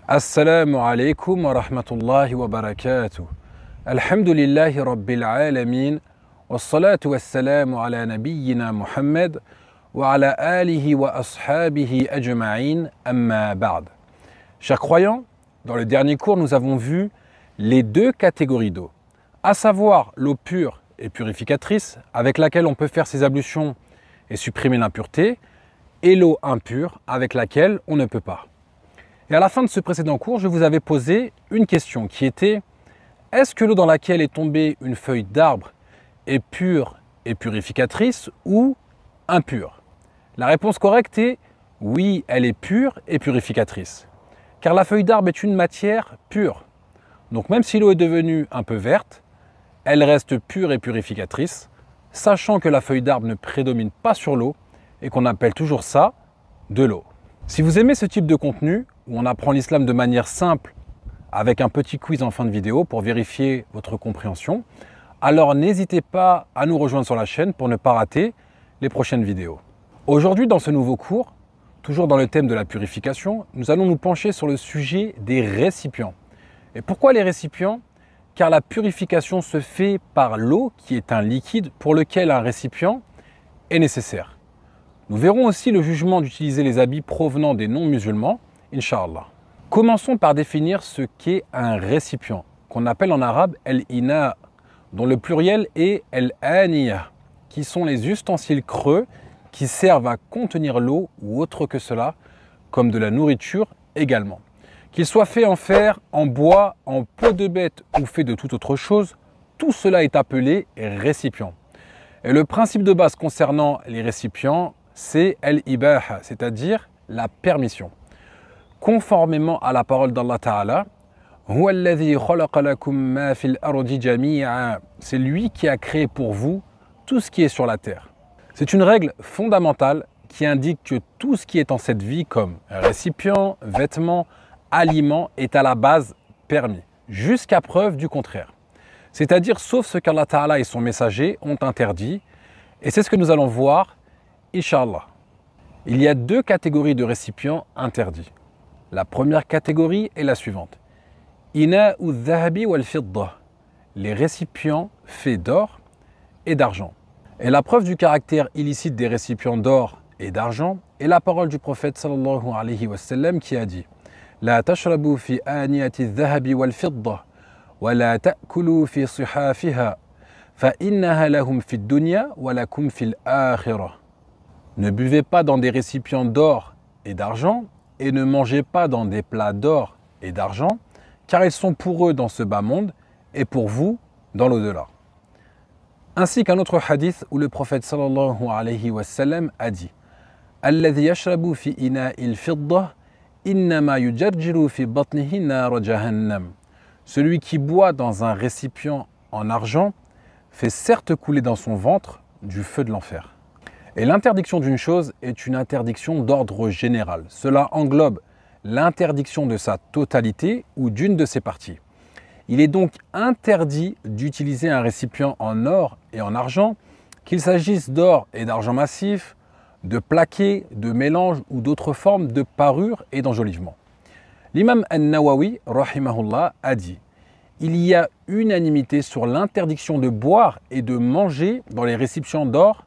Assalamu alaikum wa rahmatullahi wa barakatuh. Alhamdulillahi rabbil alamin. Wassalatu wassalamu ala nabiyyina Muhammad wa ala alihi wa ashabihi ajma'in amma ba'd. Chers croyants, dans le dernier cours, nous avons vu les deux catégories d'eau, à savoir l'eau pure et purificatrice, avec laquelle on peut faire ses ablutions et supprimer l'impureté, et l'eau impure, avec laquelle on ne peut pas. Et à la fin de ce précédent cours, je vous avais posé une question qui était: est-ce que l'eau dans laquelle est tombée une feuille d'arbre est pure et purificatrice ou impure? La réponse correcte est oui, elle est pure et purificatrice. Car la feuille d'arbre est une matière pure. Donc même si l'eau est devenue un peu verte, elle reste pure et purificatrice, sachant que la feuille d'arbre ne prédomine pas sur l'eau et qu'on appelle toujours ça de l'eau. Si vous aimez ce type de contenu, où on apprend l'islam de manière simple, avec un petit quiz en fin de vidéo pour vérifier votre compréhension, alors n'hésitez pas à nous rejoindre sur la chaîne pour ne pas rater les prochaines vidéos. Aujourd'hui, dans ce nouveau cours, toujours dans le thème de la purification, nous allons nous pencher sur le sujet des récipients. Et pourquoi les récipients? Car la purification se fait par l'eau, qui est un liquide pour lequel un récipient est nécessaire. Nous verrons aussi le jugement d'utiliser les habits provenant des non-musulmans, Inch'Allah. Commençons par définir ce qu'est un récipient, qu'on appelle en arabe el-ina, dont le pluriel est el-aniya, qui sont les ustensiles creux qui servent à contenir l'eau ou autre que cela, comme de la nourriture également. Qu'il soit fait en fer, en bois, en peau de bête ou fait de toute autre chose, tout cela est appelé récipient. Et le principe de base concernant les récipients, c'est el-ibaha, c'est-à-dire la permission. Conformément à la parole d'Allah Ta'ala, c'est lui qui a créé pour vous tout ce qui est sur la terre. C'est une règle fondamentale qui indique que tout ce qui est en cette vie, comme récipients, vêtements, aliments, est à la base permis, jusqu'à preuve du contraire. C'est-à-dire sauf ce qu'Allah Ta'ala et son messager ont interdit, et c'est ce que nous allons voir, Inch'Allah. Il y a deux catégories de récipients interdits. La première catégorie est la suivante. Ina'u dhahabi wal fidda, les récipients faits d'or et d'argent. Et la preuve du caractère illicite des récipients d'or et d'argent est la parole du prophète sallallahu alayhi wa sallam qui a dit: La tashrabu fi aniyati dhahabi wal fidda wa la ta'kulu fi sihafiha fa innaha lahum fi dunya wa lakum fil akhirah. Ne buvez pas dans des récipients d'or et d'argent et ne mangez pas dans des plats d'or et d'argent, car ils sont pour eux dans ce bas monde et pour vous dans l'au-delà. Ainsi qu'un autre hadith où le prophète sallallahu alayhi wa sallam a dit: Alladhi yashrabu fi ina'il fidda innama yujarjiru fi batnihi nar jahannam. Celui qui boit dans un récipient en argent fait certes couler dans son ventre du feu de l'enfer. Et l'interdiction d'une chose est une interdiction d'ordre général. Cela englobe l'interdiction de sa totalité ou d'une de ses parties. Il est donc interdit d'utiliser un récipient en or et en argent, qu'il s'agisse d'or et d'argent massif, de plaqué, de mélange ou d'autres formes de parure et d'enjolivement. L'imam An-Nawawi, rahimahullah, a dit: il y a unanimité sur l'interdiction de boire et de manger dans les récipients d'or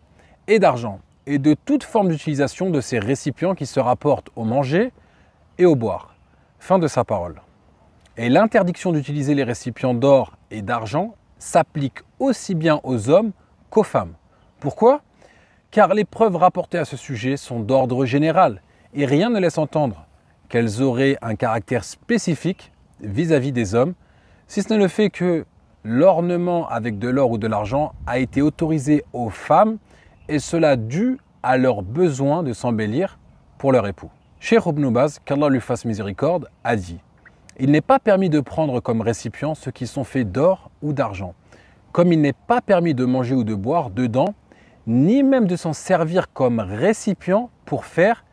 et d'argent, et de toute forme d'utilisation de ces récipients qui se rapportent au manger et au boire. Fin de sa parole. Et l'interdiction d'utiliser les récipients d'or et d'argent s'applique aussi bien aux hommes qu'aux femmes. Pourquoi? Car les preuves rapportées à ce sujet sont d'ordre général, et rien ne laisse entendre qu'elles auraient un caractère spécifique vis-à-vis des hommes, si ce n'est le fait que l'ornement avec de l'or ou de l'argent a été autorisé aux femmes, et cela dû à leur besoin de s'embellir pour leur époux. Cheikh Ibn Baz, qu'Allah lui fasse miséricorde, a dit: il n'est pas permis de prendre comme récipient ceux qui sont faits d'or ou d'argent, comme il n'est pas permis de manger ou de boire dedans, ni même de s'en servir comme récipient pour faire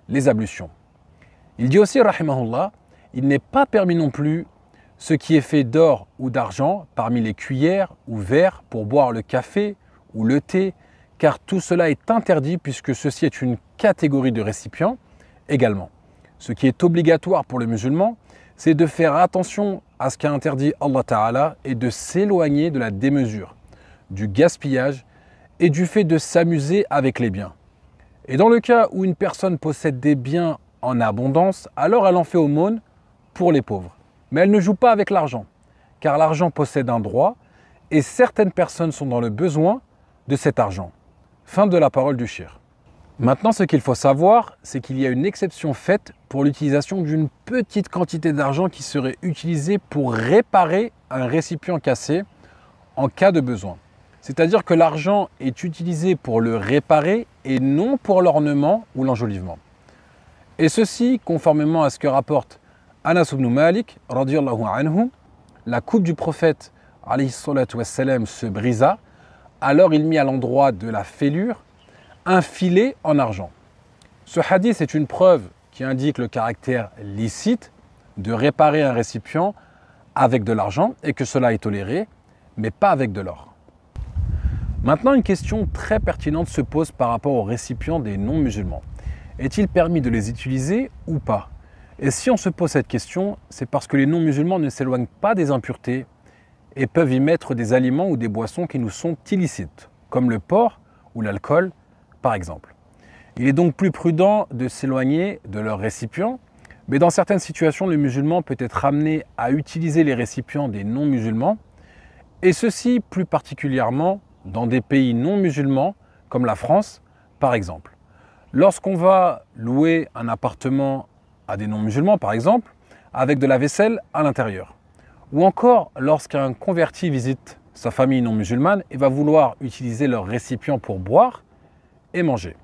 les ablutions. Il dit aussi, rahimahullah, il n'est pas permis non plus ce qui est fait d'or ou d'argent parmi les cuillères ou verres pour boire le café ou le thé, car tout cela est interdit puisque ceci est une catégorie de récipients également. Ce qui est obligatoire pour le musulman, c'est de faire attention à ce qu'a interdit Allah Ta'ala et de s'éloigner de la démesure, du gaspillage et du fait de s'amuser avec les biens. Et dans le cas où une personne possède des biens en abondance, alors elle en fait aumône pour les pauvres. Mais elle ne joue pas avec l'argent, car l'argent possède un droit et certaines personnes sont dans le besoin de cet argent. Fin de la parole du cheikh. Maintenant, ce qu'il faut savoir, c'est qu'il y a une exception faite pour l'utilisation d'une petite quantité d'argent qui serait utilisée pour réparer un récipient cassé en cas de besoin. C'est-à-dire que l'argent est utilisé pour le réparer et non pour l'ornement ou l'enjolivement. Et ceci, conformément à ce que rapporte Anas ibn Malik, radiyallahu anhu, la coupe du prophète alayhi salatu wassalam se brisa, alors il mit à l'endroit de la fêlure un filet en argent. Ce hadith est une preuve qui indique le caractère licite de réparer un récipient avec de l'argent et que cela est toléré, mais pas avec de l'or. Maintenant, une question très pertinente se pose par rapport aux récipients des non-musulmans. Est-il permis de les utiliser ou pas? Et si on se pose cette question, c'est parce que les non-musulmans ne s'éloignent pas des impuretés et peuvent y mettre des aliments ou des boissons qui nous sont illicites, comme le porc ou l'alcool, par exemple. Il est donc plus prudent de s'éloigner de leurs récipients, mais dans certaines situations, le musulman peut être amené à utiliser les récipients des non-musulmans, et ceci plus particulièrement dans des pays non musulmans, comme la France, par exemple. Lorsqu'on va louer un appartement à des non-musulmans, par exemple, avec de la vaisselle à l'intérieur. Ou encore lorsqu'un converti visite sa famille non musulmane et va vouloir utiliser leur récipient pour boire et manger.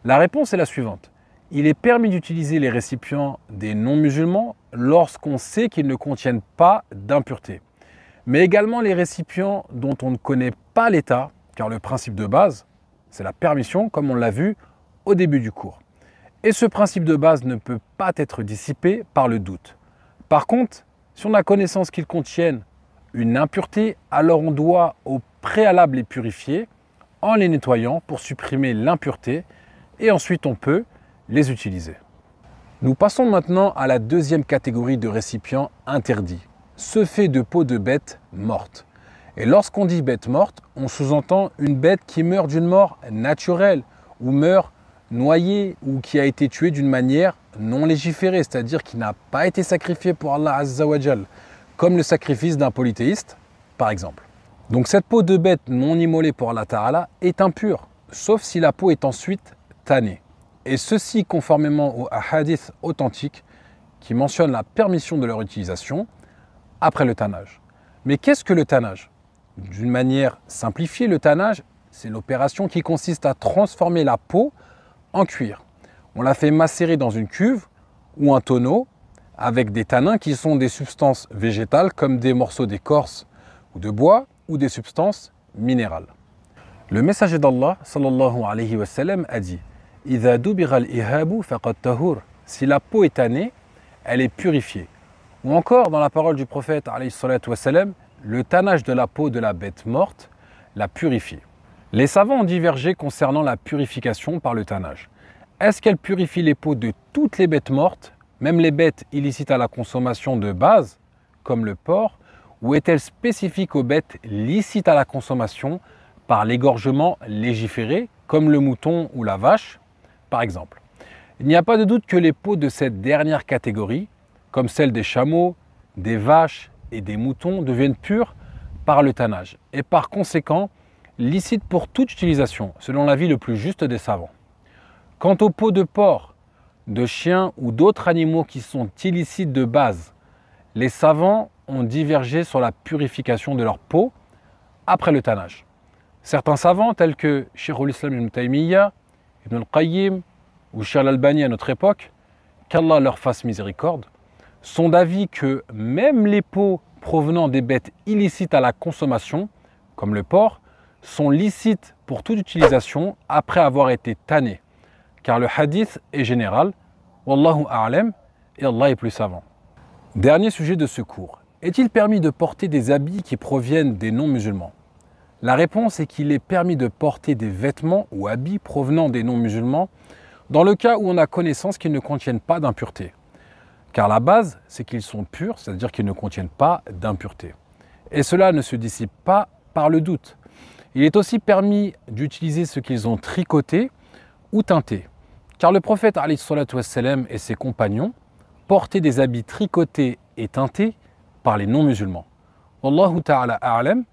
La réponse est la suivante. Il est permis d'utiliser les récipients des non-musulmans lorsqu'on sait qu'ils ne contiennent pas d'impuretés. Mais également les récipients dont on ne connaît pas l'état, car le principe de base, c'est la permission, comme on l'a vu au début du cours. Et ce principe de base ne peut pas être dissipé par le doute. Par contre, si on a connaissance qu'ils contiennent une impureté, alors on doit au préalable les purifier en les nettoyant pour supprimer l'impureté et ensuite on peut les utiliser. Nous passons maintenant à la deuxième catégorie de récipients interdits. Ce fait de peau de bête morte. Et lorsqu'on dit bête morte, on sous-entend une bête qui meurt d'une mort naturelle ou meurt noyée ou qui a été tuée d'une manière non légiférée, c'est-à-dire qui n'a pas été sacrifiée pour Allah Azza wa Jal, comme le sacrifice d'un polythéiste, par exemple. Donc cette peau de bête non immolée pour Allah Ta'ala est impure, sauf si la peau est ensuite tannée. Et ceci conformément aux hadiths authentiques qui mentionnent la permission de leur utilisation après le tannage. Mais qu'est-ce que le tannage? D'une manière simplifiée, le tannage, c'est l'opération qui consiste à transformer la peau en cuir. On la fait macérer dans une cuve ou un tonneau avec des tanins qui sont des substances végétales comme des morceaux d'écorce ou de bois ou des substances minérales. Le messager d'Allah sallallahu alayhi wa sallam a dit « Idha dubira al-ihabu faqad tahur » Si la peau est tannée, elle est purifiée. Ou encore dans la parole du prophète alayhi salatu wa sallam, le tannage de la peau de la bête morte la purifie. Les savants ont divergé concernant la purification par le tannage. Est-ce qu'elle purifie les peaux de toutes les bêtes mortes, même les bêtes illicites à la consommation de base, comme le porc, ou est-elle spécifique aux bêtes licites à la consommation par l'égorgement légiféré, comme le mouton ou la vache, par exemple? Il n'y a pas de doute que les peaux de cette dernière catégorie, comme celles des chameaux, des vaches et des moutons, deviennent pures par le tannage et par conséquent licites pour toute utilisation, selon l'avis le plus juste des savants. Quant aux peaux de porc, de chiens ou d'autres animaux qui sont illicites de base, les savants ont divergé sur la purification de leur peau après le tannage. Certains savants, tels que Cheikh al-Islam ibn Taymiyyah, Ibn al-Qayyim ou Cheikh al-Albani à notre époque, qu'Allah leur fasse miséricorde, sont d'avis que même les peaux provenant des bêtes illicites à la consommation, comme le porc, sont licites pour toute utilisation après avoir été tannées, car le hadith est général, Wallahu a'lam, et Allah est plus savant. Dernier sujet de ce cours, est-il permis de porter des habits qui proviennent des non-musulmans? La réponse est qu'il est permis de porter des vêtements ou habits provenant des non-musulmans dans le cas où on a connaissance qu'ils ne contiennent pas d'impureté. Car la base, c'est qu'ils sont purs, c'est-à-dire qu'ils ne contiennent pas d'impureté. Et cela ne se dissipe pas par le doute. Il est aussi permis d'utiliser ce qu'ils ont tricoté ou teinté. Car le prophète alayhi salatu wassalam et ses compagnons portaient des habits tricotés et teintés par les non-musulmans. Wallahu ta'ala a'lam,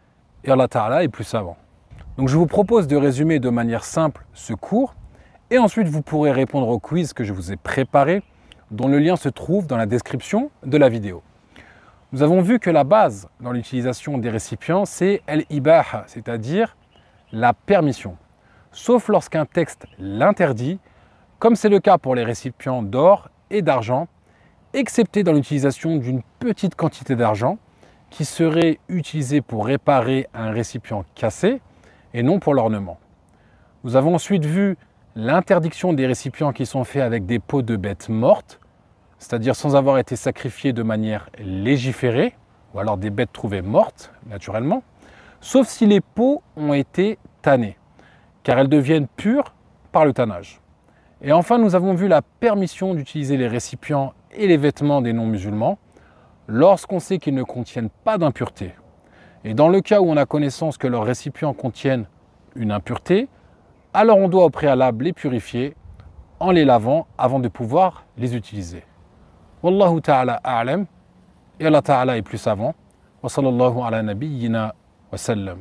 et Allah ta'ala est plus savant. Donc je vous propose de résumer de manière simple ce cours et ensuite vous pourrez répondre au quiz que je vous ai préparé, dont le lien se trouve dans la description de la vidéo. Nous avons vu que la base dans l'utilisation des récipients, c'est al-ibaha, c'est-à-dire la permission. Sauf lorsqu'un texte l'interdit, comme c'est le cas pour les récipients d'or et d'argent, excepté dans l'utilisation d'une petite quantité d'argent qui serait utilisée pour réparer un récipient cassé et non pour l'ornement. Nous avons ensuite vu l'interdiction des récipients qui sont faits avec des peaux de bêtes mortes, c'est-à-dire sans avoir été sacrifiés de manière légiférée, ou alors des bêtes trouvées mortes, naturellement, sauf si les peaux ont été tannées, car elles deviennent pures par le tannage. Et enfin, nous avons vu la permission d'utiliser les récipients et les vêtements des non-musulmans lorsqu'on sait qu'ils ne contiennent pas d'impureté. Et dans le cas où on a connaissance que leurs récipients contiennent une impureté, alors on doit au préalable les purifier en les lavant avant de pouvoir les utiliser. Wallahu ta'ala a'lam, et Allah ta'ala est plus savant. Wa sallallahu ala nabiyyina wa sallam.